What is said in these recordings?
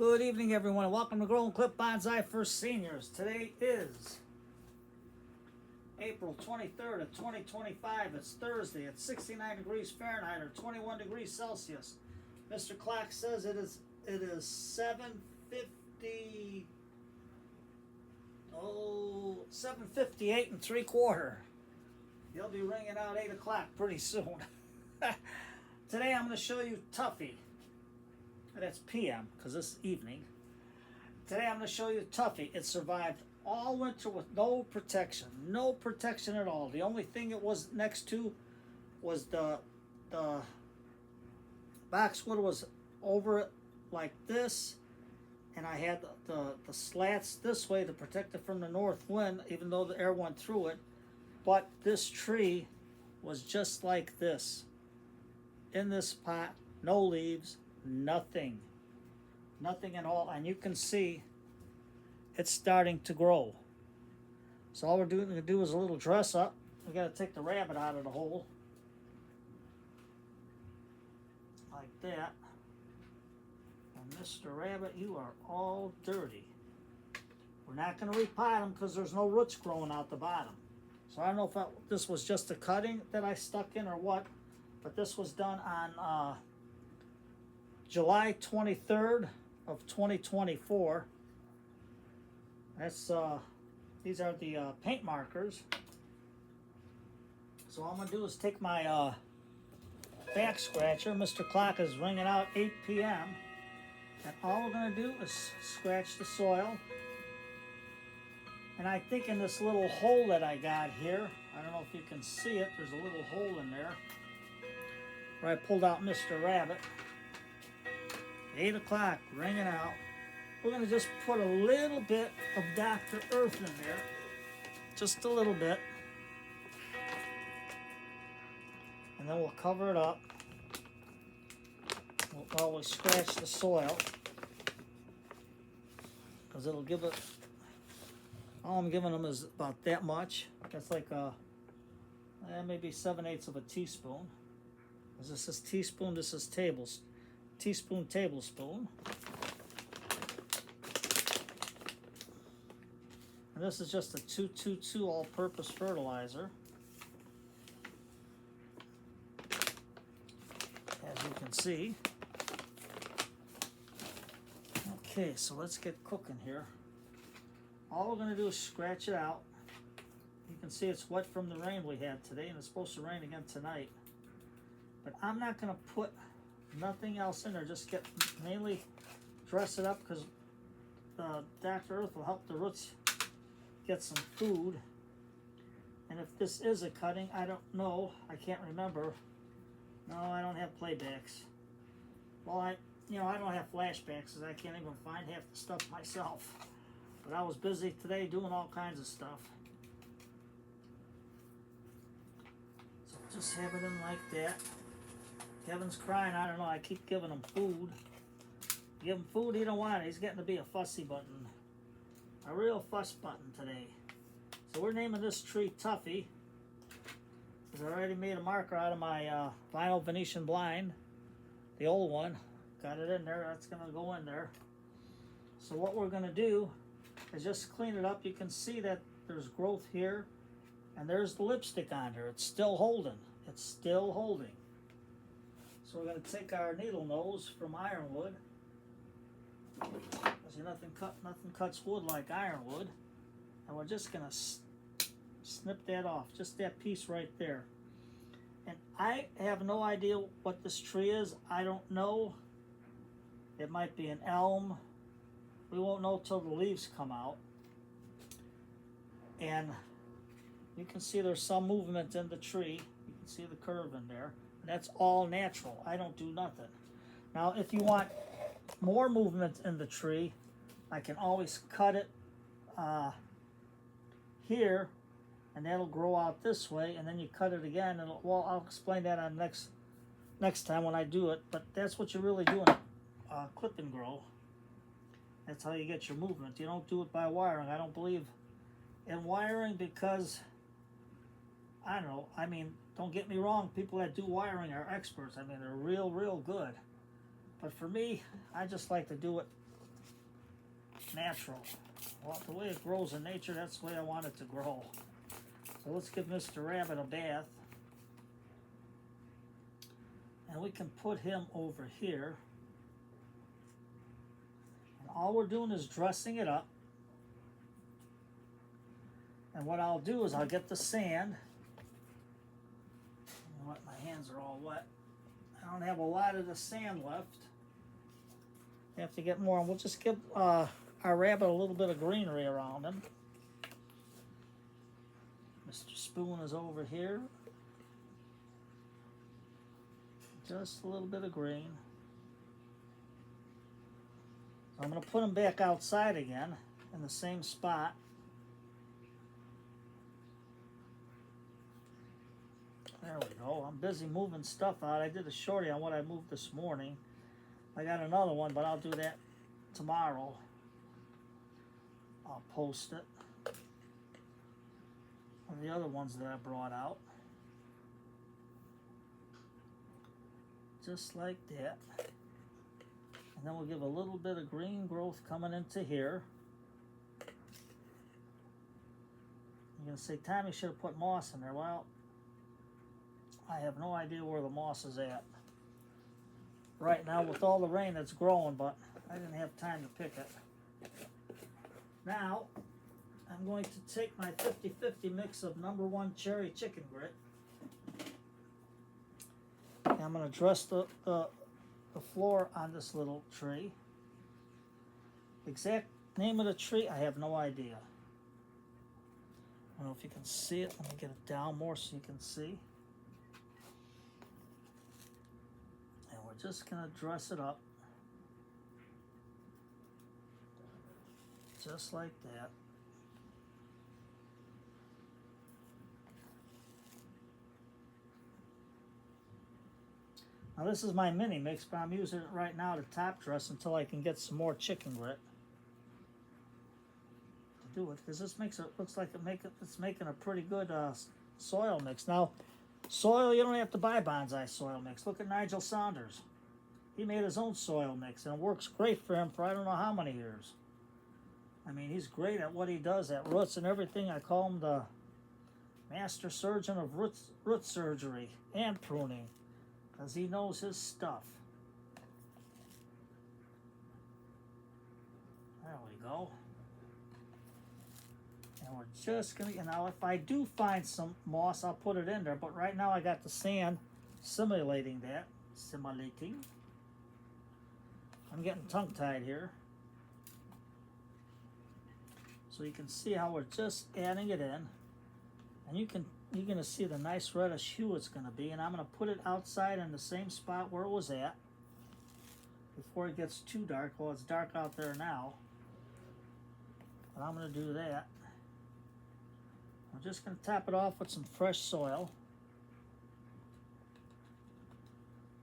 Good evening, everyone, and welcome to Growing Clip Bonsai for Seniors. Today is April 23rd of 2025. It's Thursday. It's 69 degrees Fahrenheit or 21 degrees Celsius. Mr. Clock says it is 7:50. 7:58 and 3/4. He'll be ringing out 8 o'clock pretty soon. Today I'm going to show you Tuffy. That's PM because this is evening. Today I'm going to show you Tuffy. It survived all winter with no protection. No protection at all. The only thing it was next to was the boxwood was over it like this. And I had the slats this way to protect it from the north wind, even though the air went through it. But this tree was just like this. In this pot, no leaves, nothing at all, and you can see it's starting to grow. So all we're going to do is a little dress up. We got to take the rabbit out of the hole like that. And Mr. Rabbit, you are all dirty. We're not going to repot him because there's no roots growing out the bottom. So I don't know if this was just a cutting that I stuck in or what, but this was done on July 23rd of 2024. That's these are the paint markers. So all I'm gonna do is take my back scratcher. Mr. Clock is ringing out 8 p.m. and all we're gonna do is scratch the soil. And I think in this little hole that I got here, I don't know if you can see it, there's a little hole in there where I pulled out Mr. Rabbit. 8 o'clock, ringing out. We're going to just put a little bit of Dr. Earth in there. Just a little bit. And then we'll cover it up. We'll always scratch the soil, because it'll give it, all I'm giving them is about that much. That's like maybe 7/8 of a teaspoon. This is teaspoon, this is teaspoon, tablespoon. And this is just a 222 all-purpose fertilizer. As you can see. Okay, so let's get cooking here. All we're going to do is scratch it out. You can see it's wet from the rain we had today, and it's supposed to rain again tonight. But I'm not going to put nothing else in there. Just mainly dress it up, because Dr. Earth will help the roots get some food. And if this is a cutting, I don't know. I can't remember. No, I don't have playbacks. Well, I don't have flashbacks, because I can't even find half the stuff myself. But I was busy today doing all kinds of stuff. So just have it in like that. Kevin's crying. I don't know. I keep giving him food. Give him food, he don't want it. He's getting to be a fussy button. A real fuss button today. So we're naming this tree Tuffy, because I already made a marker out of my vinyl Venetian blind. The old one. Got it in there. That's going to go in there. So what we're going to do is just clean it up. You can see that there's growth here. And there's the lipstick on there. It's still holding. It's still holding. So we're going to take our needle nose from ironwood. See, nothing cuts wood like ironwood. And we're just going to snip that off. Just that piece right there. And I have no idea what this tree is. I don't know. It might be an elm. We won't know till the leaves come out. And you can see there's some movement in the tree. You can see the curve in there. That's all natural. I don't do nothing. Now, if you want more movement in the tree, I can always cut it here, and that'll grow out this way, and then you cut it again, and well, I'll explain that on next time when I do it. But that's what you're really doing, clip and grow. That's how you get your movement. You don't do it by wiring. I don't believe in wiring, because I don't know. I mean, don't get me wrong. People that do wiring are experts. I mean, they're real good. But for me, I just like to do it natural. Well, the way it grows in nature, that's the way I want it to grow. So let's give Mr. Rabbit a bath. And we can put him over here. And all we're doing is dressing it up. And what I'll do is I'll get the sand. You know what, my hands are all wet. I don't have a lot of the sand left. I have to get more. And we'll just give our rabbit a little bit of greenery around him. Mr. Spoon is over here. Just a little bit of green. So I'm going to put him back outside again in the same spot. There we go. I'm busy moving stuff out. I did a shorty on what I moved this morning. I got another one, but I'll do that tomorrow. I'll post it. And the other ones that I brought out. Just like that. And then we'll give a little bit of green growth coming into here. You're going to say, Tom, you should have put moss in there. Well, I have no idea where the moss is at right now with all the rain that's growing, but I didn't have time to pick it. Now, I'm going to take my 50-50 mix of #1 cherry chicken grit. And I'm going to dress the floor on this little tree. Exact name of the tree, I have no idea. I don't know if you can see it. Let me get it down more so you can see. And we're just going to dress it up. Just like that. Now this is my mini mix, but I'm using it right now to top dress until I can get some more chicken grit to do it, because this makes it looks like it's making a pretty good soil mix. Now, soil, you don't have to buy bonsai soil mix. Look at Nigel Saunders. He made his own soil mix, and it works great for him for I don't know how many years. I mean, he's great at what he does at roots and everything. I call him the master surgeon of root surgery and pruning, because he knows his stuff. There we go. And we're just going to, now if I do find some moss, I'll put it in there. But right now I got the sand simulating that. Simulating. I'm getting tongue-tied here. So you can see how we're just adding it in. And you're going to see the nice reddish hue it's going to be. And I'm going to put it outside in the same spot where it was at before it gets too dark. Well, it's dark out there now. But I'm going to do that. I'm just going to top it off with some fresh soil.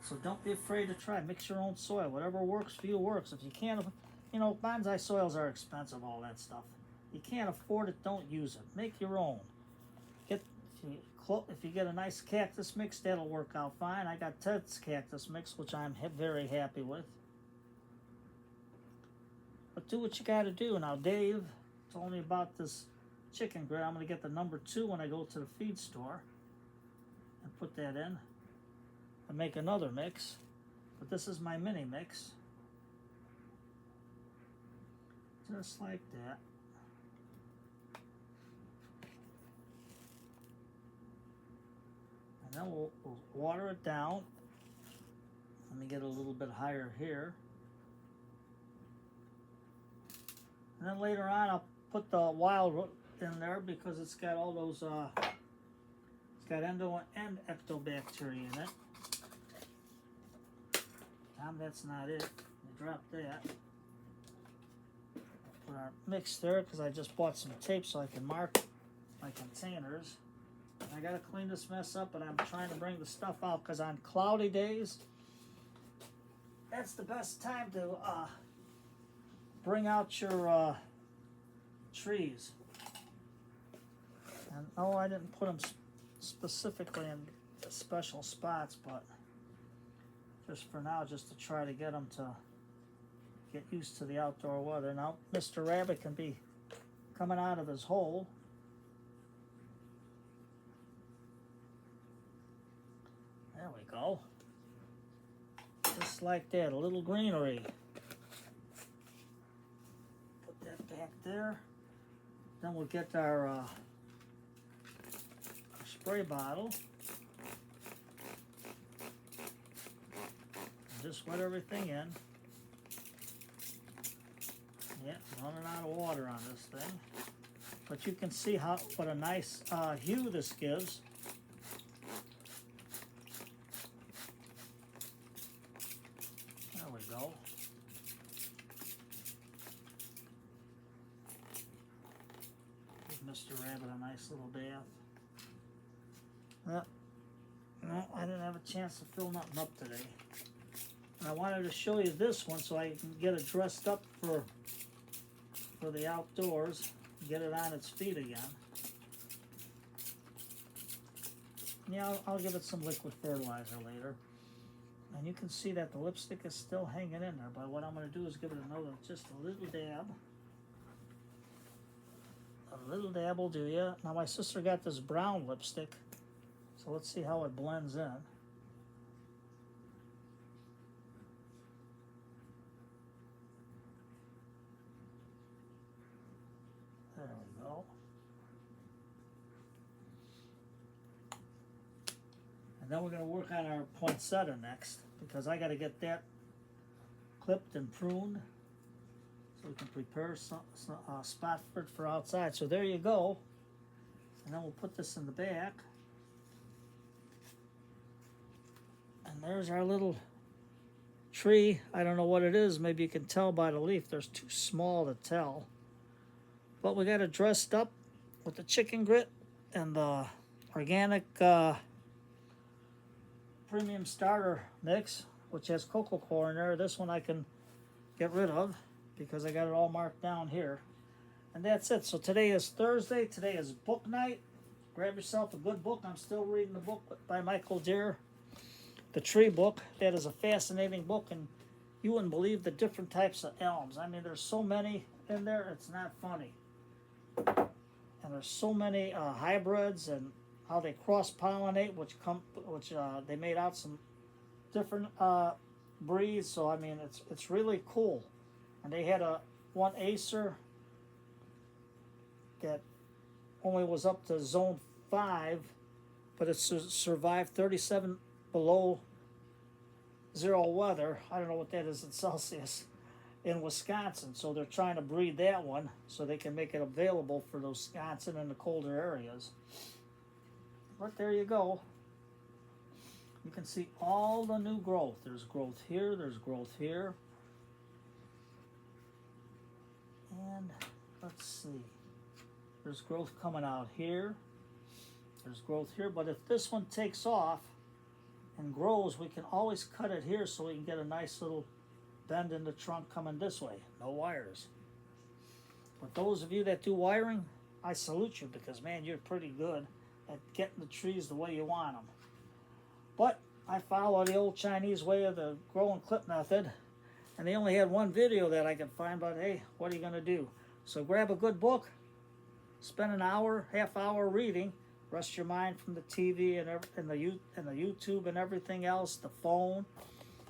So don't be afraid to try. Mix your own soil. Whatever works for you works. If you can't, you know, bonsai soils are expensive, all that stuff. You can't afford it, don't use it. Make your own. If you get a nice cactus mix, that'll work out fine. I got Ted's cactus mix, which I'm very happy with. But do what you got to do. Now, Dave told me about this chicken grit. I'm going to get the #2 when I go to the feed store and put that in and make another mix. But this is my mini mix. Just like that. And then we'll water it down. Let me get a little bit higher here. And then later on I'll put the wild root in there because it's got all those, it's got endo and ectobacteria in it. Tom, that's not it. I dropped that. Put our mix there because I just bought some tape so I can mark my containers. And I gotta clean this mess up, but I'm trying to bring the stuff out because on cloudy days, that's the best time to bring out your trees. And no, I didn't put them specifically in special spots, but just for now, just to try to get them to get used to the outdoor weather. Now, Mr. Rabbit can be coming out of his hole. There we go. Just like that, a little greenery. Put that back there. Then we'll get our spray bottle. And just wet everything in. Yeah, running out of water on this thing. But you can see what a nice hue this gives. There we go. Give Mr. Rabbit a nice little bath. No, I didn't have a chance to fill nothing up today. And I wanted to show you this one so I can get it dressed up for the outdoors, get it on its feet again. Yeah, I'll give it some liquid fertilizer later. And you can see that the lipstick is still hanging in there, but what I'm going to do is give it another, just a little dab. A little dab will do ya. Now my sister got this brown lipstick, so let's see how it blends in. There we go. And then we're going to work on our poinsettia next, because I got to get that clipped and pruned so we can prepare some spot for it for outside. So there you go. And then we'll put this in the back. And there's our little tree. I don't know what it is. Maybe you can tell by the leaf. They're too small to tell. But we got it dressed up with the chicken grit and the organic premium starter mix, which has cocoa coir in there. This one I can get rid of because I got it all marked down here. And that's it. So today is Thursday. Today is book night. Grab yourself a good book. I'm still reading the book by Michael Deere, The Tree Book. That is a fascinating book, and you wouldn't believe the different types of elms. I mean, there's so many in there, it's not funny. And there's so many hybrids and how they cross-pollinate, which they made out some different breeds. So I mean, it's really cool. And they had one Acer that only was up to zone 5, but it survived 37 below zero weather. I don't know what that is in Celsius in Wisconsin. So they're trying to breed that one so they can make it available for those Wisconsin and the colder areas. But there you go. You can see all the new growth. There's growth here, there's growth here. And let's see. There's growth coming out here. There's growth here. But if this one takes off and grows, we can always cut it here so we can get a nice little bend in the trunk coming this way. No wires. But those of you that do wiring, I salute you, because man, you're pretty good at getting the trees the way you want them. But I follow the old Chinese way of the grow and clip method, and they only had one video that I could find, but hey, what are you going to do? So grab a good book, spend an hour, half hour reading, rest your mind from the TV and the YouTube and everything else, the phone,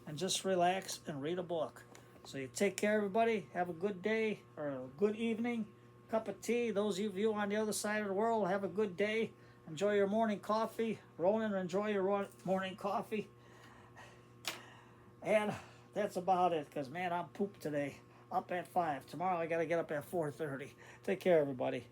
and just relax and read a book. So you take care, everybody. Have a good day or a good evening. Cup of tea. Those of you on the other side of the world, have a good day. Enjoy your morning coffee. Ronan, enjoy your morning coffee. And that's about it, because, man, I'm pooped today. Up at 5. Tomorrow I got to get up at 4:30. Take care, everybody.